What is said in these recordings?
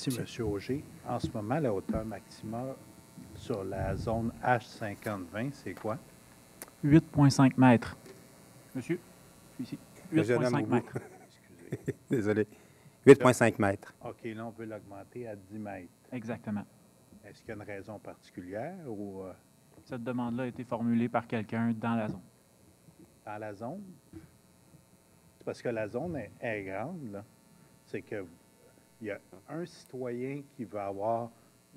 Merci, M. Auger. En ce moment, la hauteur maximale sur la zone H5020, c'est quoi? 8,5 mètres. Monsieur, ici. Monsieur Adam 8,5 Boubou. mètres. Excusez. Désolé. 8,5 mètres. OK, là, on veut l'augmenter à 10 mètres. Exactement. Est-ce qu'il y a une raison particulière ou Cette demande-là a été formulée par quelqu'un dans la zone. dans la zone? C'est parce que la zone est grande, là. C'est que il y a un citoyen qui va avoir,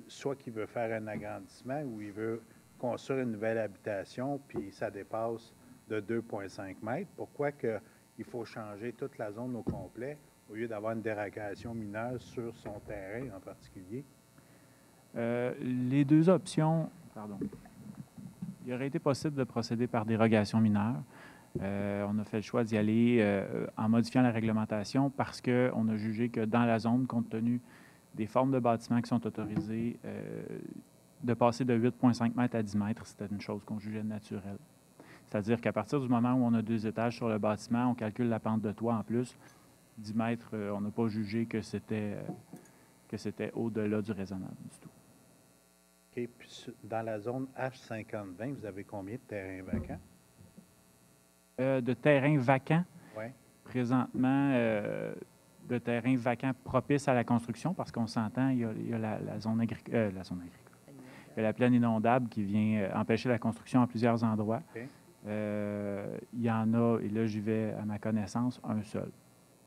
soit qui veut faire un agrandissement ou il veut construire une nouvelle habitation, puis ça dépasse de 2,5 mètres. Pourquoi il faut changer toute la zone au complet au lieu d'avoir une dérogation mineure sur son terrain en particulier? Les deux options, pardon. Il aurait été possible de procéder par dérogation mineure. On a fait le choix d'y aller en modifiant la réglementation parce qu'on a jugé que dans la zone, compte tenu des formes de bâtiments qui sont autorisées, de passer de 8,5 mètres à 10 mètres, c'était une chose qu'on jugeait naturelle. C'est-à-dire qu'à partir du moment où on a 2 étages sur le bâtiment, on calcule la pente de toit en plus. 10 mètres, on n'a pas jugé que c'était au-delà du raisonnable du tout. OK. Puis dans la zone H5020, vous avez combien de terrains vacants? De terrains vacants, Oui. présentement, de terrains vacants propices à la construction, parce qu'on s'entend, il y a la zone agricole. Il y a la plaine inondable qui vient empêcher la construction à plusieurs endroits. OK. Il y en a, et là, j'y vais à ma connaissance, un seul.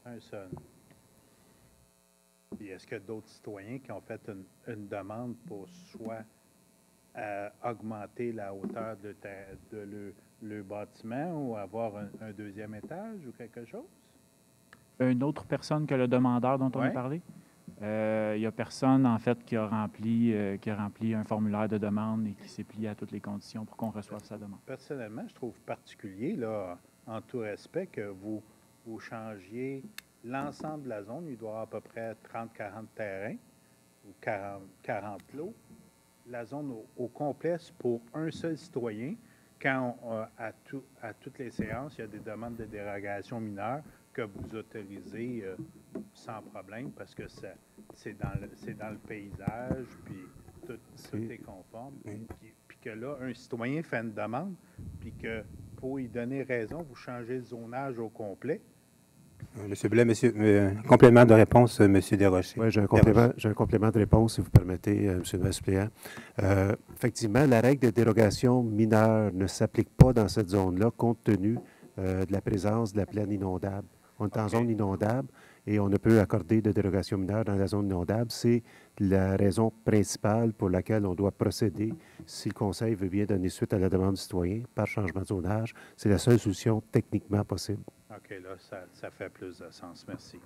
Un seul. Puis est-ce qu'il y a d'autres citoyens qui ont fait une demande pour soit augmenter la hauteur de le bâtiment ou avoir un deuxième étage ou quelque chose? Une autre personne que le demandeur dont on a Ouais. parlé? Il n'y a personne, en fait, qui a rempli un formulaire de demande et qui s'est plié à toutes les conditions pour qu'on reçoive sa demande. Personnellement, je trouve particulier, là, en tout respect, que vous changiez l'ensemble de la zone. Il doit y avoir à peu près 30-40 terrains ou 40 lots. La zone au complet, c'est pour un seul citoyen. Quand à toutes les séances, il y a des demandes de dérogation mineure que vous autorisez sans problème parce que c'est dans le paysage, puis tout est conforme. Puis que là, un citoyen fait une demande, puis que pour y donner raison, vous changez le zonage au complet. Monsieur Blais, complément de réponse, Monsieur Desrochers. Oui, j'ai un complément de réponse, si vous permettez, Monsieur le suppléant. Effectivement, la règle de dérogation mineure ne s'applique pas dans cette zone-là, compte tenu de la présence de la plaine inondable. On est en zone inondable et on ne peut accorder de dérogation mineure dans la zone inondable. C'est la raison principale pour laquelle on doit procéder si le Conseil veut bien donner suite à la demande du citoyen par changement de zonage. C'est la seule solution techniquement possible. OK, là, ça fait plus de sens. Merci.